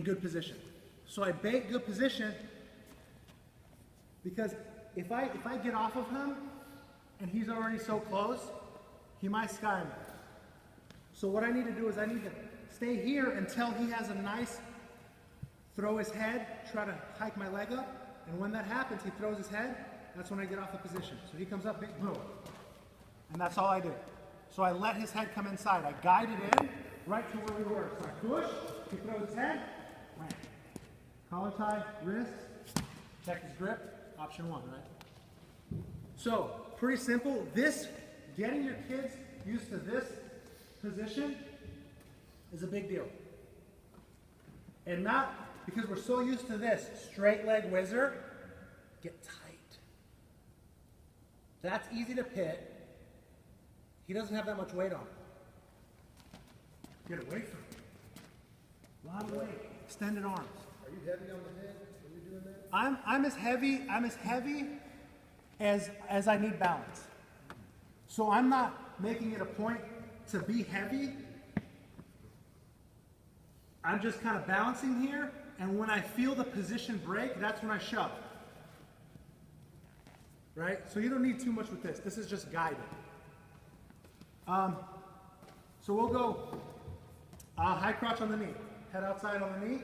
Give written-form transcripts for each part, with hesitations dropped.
good position. So I bait good position because if I get off of him and he's already so close, he might sky me. So what I need to do is I need to stay here until he has a nice throw his head, try to hike my leg up, and when that happens, he throws his head, that's when I get off the position. So he comes up, big boom. And that's all I do. So I let his head come inside. I guide it in right to where we were. So I push, he throws his head, wham. Collar tie, wrist, check his grip, option one, right? So, pretty simple. This, getting your kids used to this position is a big deal. And not because we're so used to this straight leg whizzer, get tight. That's easy to pit. He doesn't have that much weight on him. Get away from him. A lot of weight. Extended arms. Are you heavy on the head when you're doing that? I'm as heavy as I need balance. So I'm not making it a point to be heavy. I'm just kind of balancing here, and when I feel the position break, that's when I shove. Right? So you don't need too much with this. This is just guided. So we'll go high crotch on the knee. Head outside on the knee.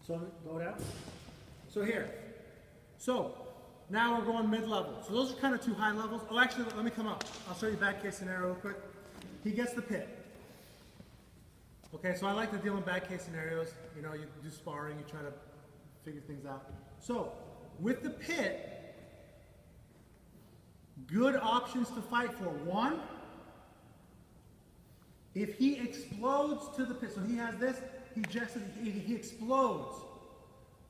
So go down. So here. So now we're going mid-level. So those are kind of two high levels. Oh, actually, let me come up. I'll show you back case scenario real quick. He gets the pit. Okay, so I like to deal in bad case scenarios. You know, you do sparring, you try to figure things out. So with the pit, good options to fight for. One, if he explodes to the pit, so he has this, he explodes.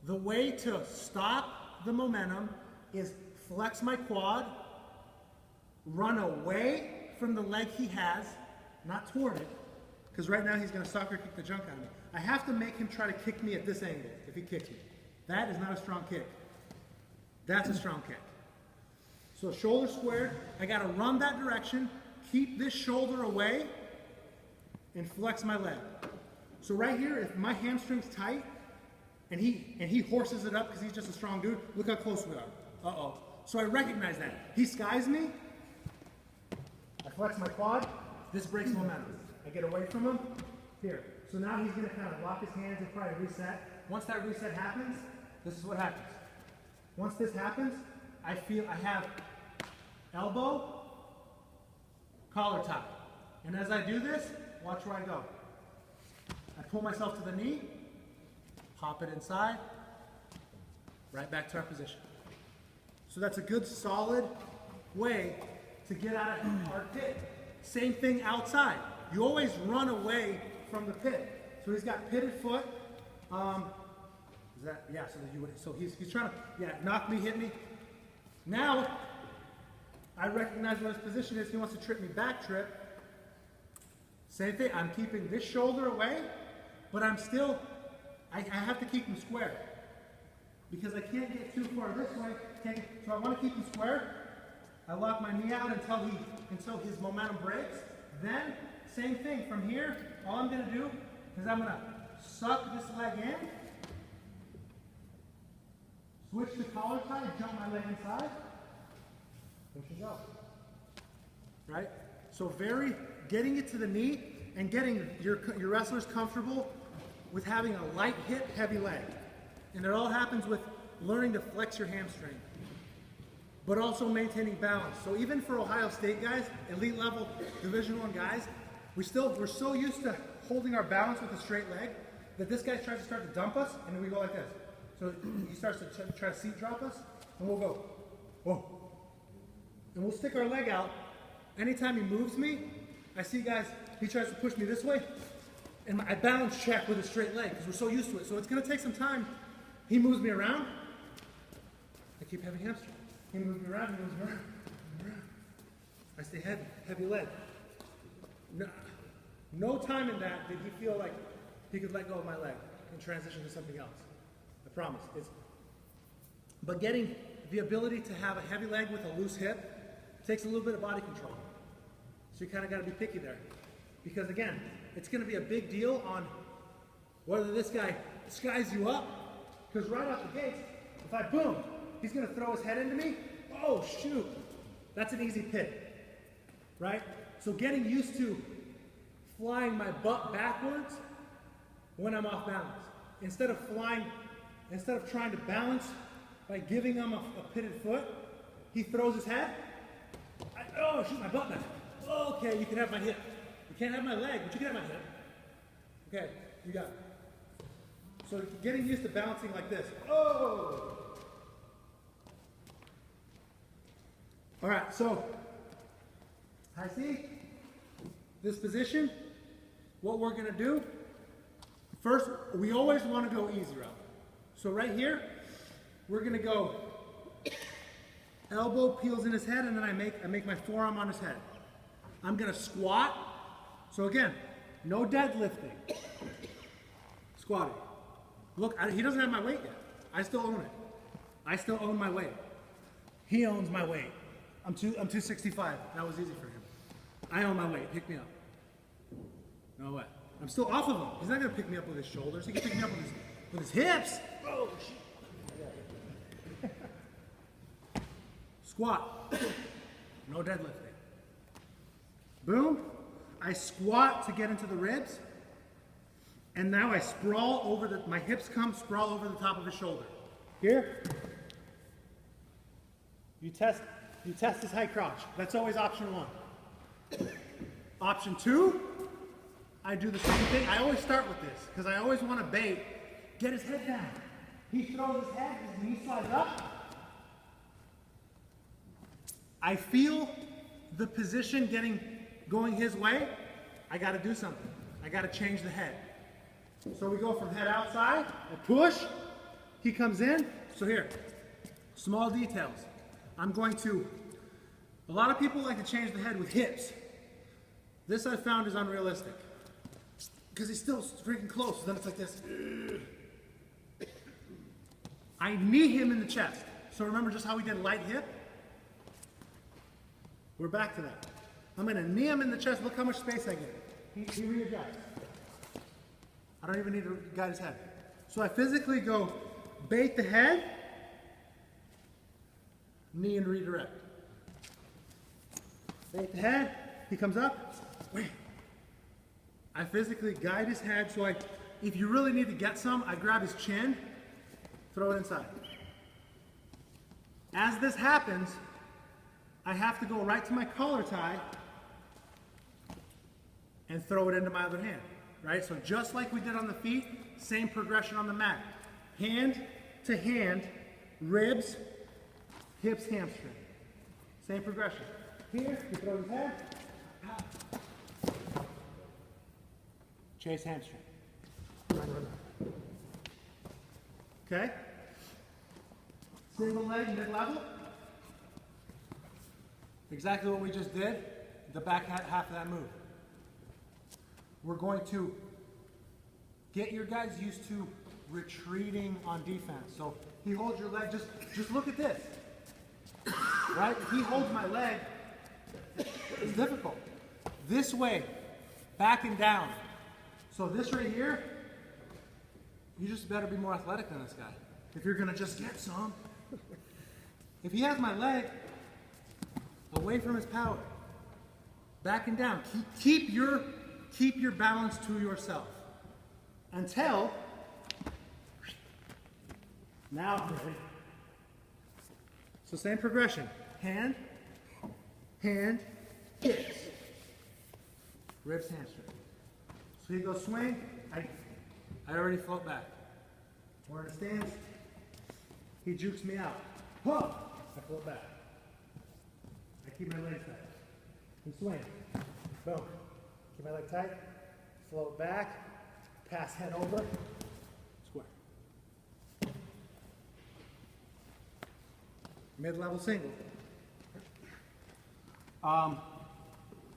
The way to stop the momentum is flex my quad, run away from the leg he has, not toward it, because right now he's going to soccer kick the junk out of me. I have to make him try to kick me at this angle if he kicks me. That is not a strong kick. That's a strong kick. So shoulder squared, I got to run that direction, keep this shoulder away, and flex my leg. So right here, if my hamstring's tight, and he horses it up because he's just a strong dude, look how close we are. Uh-oh. So I recognize that. He skies me, I flex my quad, this breaks momentum. I get away from him, here. So now he's gonna kind of lock his hands and probably reset. Once that reset happens, this is what happens. Once this happens, I have elbow, collar tie. And as I do this, watch where I go. I pull myself to the knee, pop it inside, right back to our position. So that's a good solid way to get out of our pit. Same thing outside. You always run away from the pit. So he's got pitted foot. So he's trying to, knock me, hit me. Now, I recognize what his position is. He wants to trip me back trip. Same thing, I'm keeping this shoulder away, but I'm still, I have to keep him square. Because I can't get too far this way. So I want to keep him square. I lock my knee out until his momentum breaks. Then, same thing from here, all I'm going to do is I'm going to suck this leg in, switch the collar tie, jump my leg inside, push and go. Right? So getting it to the knee and getting your wrestlers comfortable with having a light hip, heavy leg. And it all happens with learning to flex your hamstring, but also maintaining balance. So even for Ohio State guys, elite level Division I guys, we're so used to holding our balance with a straight leg that this guy tries to start to dump us, and then we go like this. So he starts to try to seat drop us, and we'll go, whoa. And we'll stick our leg out. Anytime he moves me, I see guys, he tries to push me this way, and I balance check with a straight leg because we're so used to it. So it's going to take some time. He moves me around. I keep heavy hamstring. He moves me around, he moves me around. I stay heavy leg. No time in that did he feel like he could let go of my leg and transition to something else. I promise. But getting the ability to have a heavy leg with a loose hip takes a little bit of body control. So you kind of got to be picky there. Because again, it's going to be a big deal on whether this guy skies you up, because right off the gates, if I boom, he's gonna throw his head into me. Oh shoot, that's an easy pit, right? So getting used to flying my butt backwards when I'm off balance. Instead of trying to balance by giving him a pitted foot, he throws his head. Oh shoot, my butt back. Okay, you can have my hip. You can't have my leg, but you can have my hip. Okay, you got it. So getting used to balancing like this. Oh! All right, so I see this position. What we're gonna do, first, we always wanna go easy route. So right here, we're gonna go elbow peels in his head, and then I make my forearm on his head. I'm gonna squat. So again, no deadlifting. Squatting. Look, he doesn't have my weight yet. I still own it. I still own my weight. He owns my weight. I'm 265. That was easy for him. I own my weight. Pick me up. No way. I'm still off of him. He's not gonna pick me up with his shoulders. He can pick me up with his hips. Oh shit. Squat. No deadlifting. Boom. I squat to get into the ribs. And now I sprawl over my hips sprawl over the top of his shoulder. Here. You test his high crotch. That's always option 1. Option 2, I do the same thing. I always start with this because I always want to bait. Get his head down. He throws his head, his knee slides up. I feel the position going his way. I got to do something. I got to change the head. So we go from head outside, I push, he comes in. So here, small details. A lot of people like to change the head with hips. This I found is unrealistic. Because he's still freaking close, so then it's like this. I knee him in the chest. So remember just how we did light hip? We're back to that. I'm gonna knee him in the chest, look how much space I get. He readjusts. I don't even need to guide his head. So I physically go bait the head, knee and redirect. Bait the head, he comes up, wait. I physically guide his head, so if you really need to get some, I grab his chin, throw it inside. As this happens, I have to go right to my collar tie and throw it into my other hand. Right? So just like we did on the feet, same progression on the mat. Hand to hand, ribs, hips, hamstring. Same progression. Here, you throw his head, chase hamstring. Okay? Single leg, mid-level. Exactly what we just did, the back half of that move. We're going to get your guys used to retreating on defense. So he holds your leg, just look at this. Right? If he holds my leg, it's difficult. This way, back and down. So this right here, you just better be more athletic than this guy. If you're gonna just get some. If he has my leg away from his power, back and down, keep your balance to yourself until now I'm ready. So same progression. Hand, hand, hips, ribs, hamstring. So he goes swing, I already float back. We're in a stance, he jukes me out. Pump, I float back. I keep my legs tight. He swing, boom. Keep my leg tight, float back, pass head over, square. Mid-level single.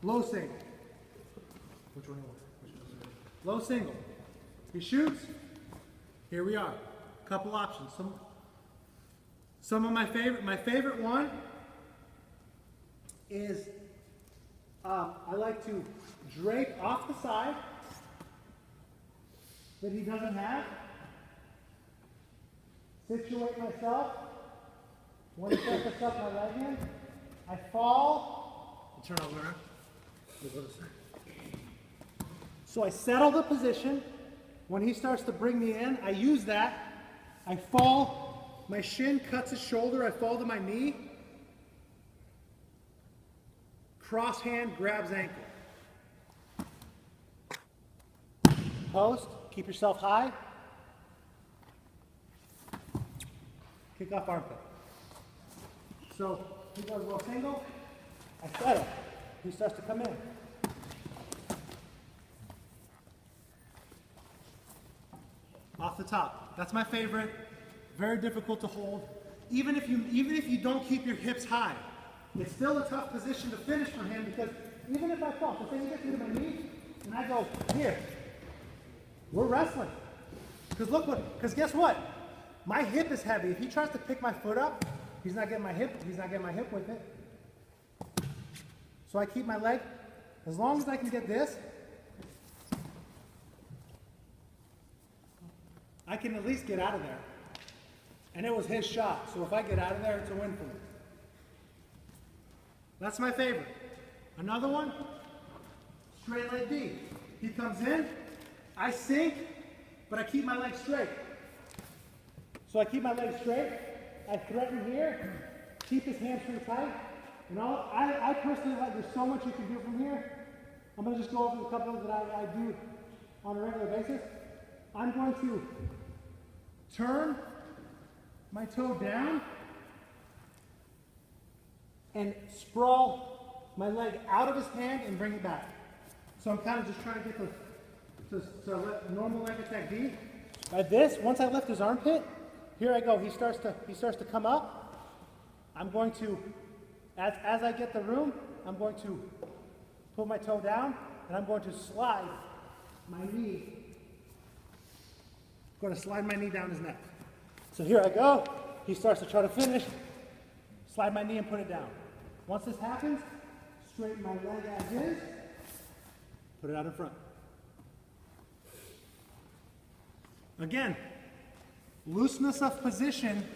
Low single. Which one? Low single. He shoots. Here we are. Couple options. Some of my favorite one is I like to drape off the side that he doesn't have. Situate myself. When he starts to suck my leg in, I fall. Turn over. So I settle the position. When he starts to bring me in, I use that. I fall. My shin cuts his shoulder. I fall to my knee. Cross hand grabs ankle. Post. Keep yourself high. Kick off armpit. So he goes low single. I settle. He starts to come in. Off the top. That's my favorite. Very difficult to hold. Even if you don't keep your hips high, it's still a tough position to finish for him because even if I fall, so say he gets me to my knee and I go here, we're wrestling. Because guess what? My hip is heavy. If he tries to pick my foot up, he's not getting my hip with it. So I keep my leg. As long as I can get this, I can at least get out of there. And it was his shot, so if I get out of there, it's a win for me. That's my favorite. Another one, straight leg D. He comes in, I sink, but I keep my leg straight. So I keep my leg straight, I threaten here, keep his hamstring tight, and I personally like, there's so much you can do from here. I'm going to just go over a couple that I do on a regular basis. I'm going to turn my toe down and sprawl my leg out of his hand and bring it back. So I'm kind of just trying to get to let normal leg attack D. Like this, once I lift his armpit, here I go. He starts to come up. I'm going to, as I get the room, I'm going to put my toe down and I'm going to slide my knee. I'm going to slide my knee down his neck. So here I go. He starts to try to finish. Slide my knee and put it down. Once this happens, straighten my leg as is. Put it out in front. Again, looseness of position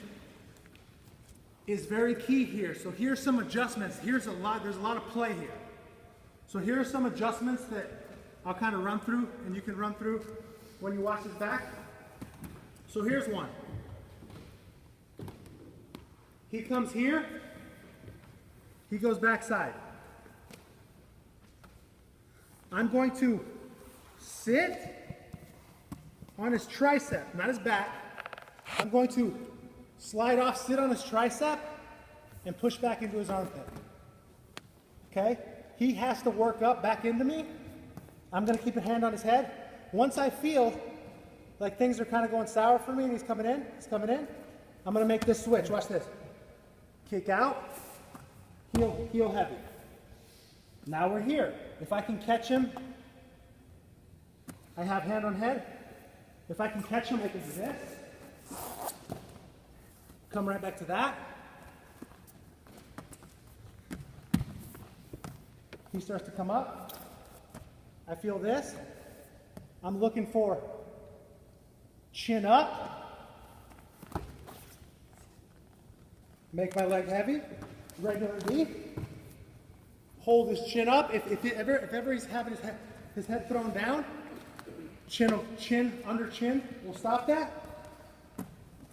is very key here. So here's some adjustments. There's a lot of play here. So here are some adjustments that I'll kind of run through and you can run through when you watch this back. So here's one. He comes here, he goes backside. I'm going to sit on his tricep, not his back. I'm going to slide off, sit on his tricep, and push back into his armpit. Okay? He has to work up back into me. I'm going to keep a hand on his head. Once I feel like things are kind of going sour for me and he's coming in, I'm going to make this switch. Watch this. Kick out, heel heavy. Now we're here. If I can catch him, I have hand on head. If I can catch him, I can do this. Come right back to that. He starts to come up. I feel this. I'm looking for chin up. Make my leg heavy. Regular D. Hold his chin up. If ever he's having his head thrown down, chin under chin will stop that.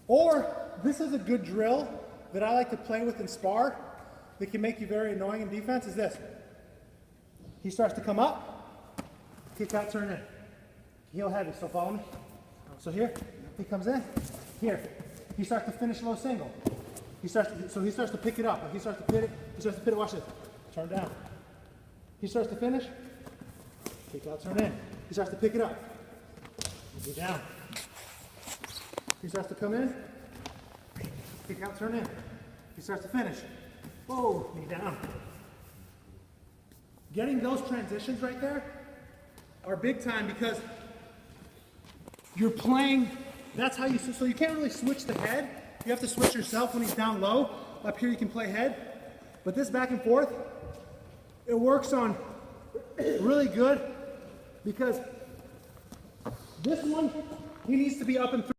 Or this is a good drill that I like to play with in spar that can make you very annoying in defense is this. He starts to come up, kick out, turn in. Heel heavy, so follow me. So here, he comes in. Here, he starts to finish low single. He starts to pick it up. He starts to pit it, watch this. Turn down. He starts to finish. Kick out, turn in. He starts to pick it up. Go down. He starts to come in. Kick out, turn in. He starts to finish. Whoa, knee down. Getting those transitions right there are big time because you're playing, that's how so you can't really switch the head. You have to switch yourself when he's down low. Up here you can play head. But this back and forth, it works on really good because This one, he needs to be up and through.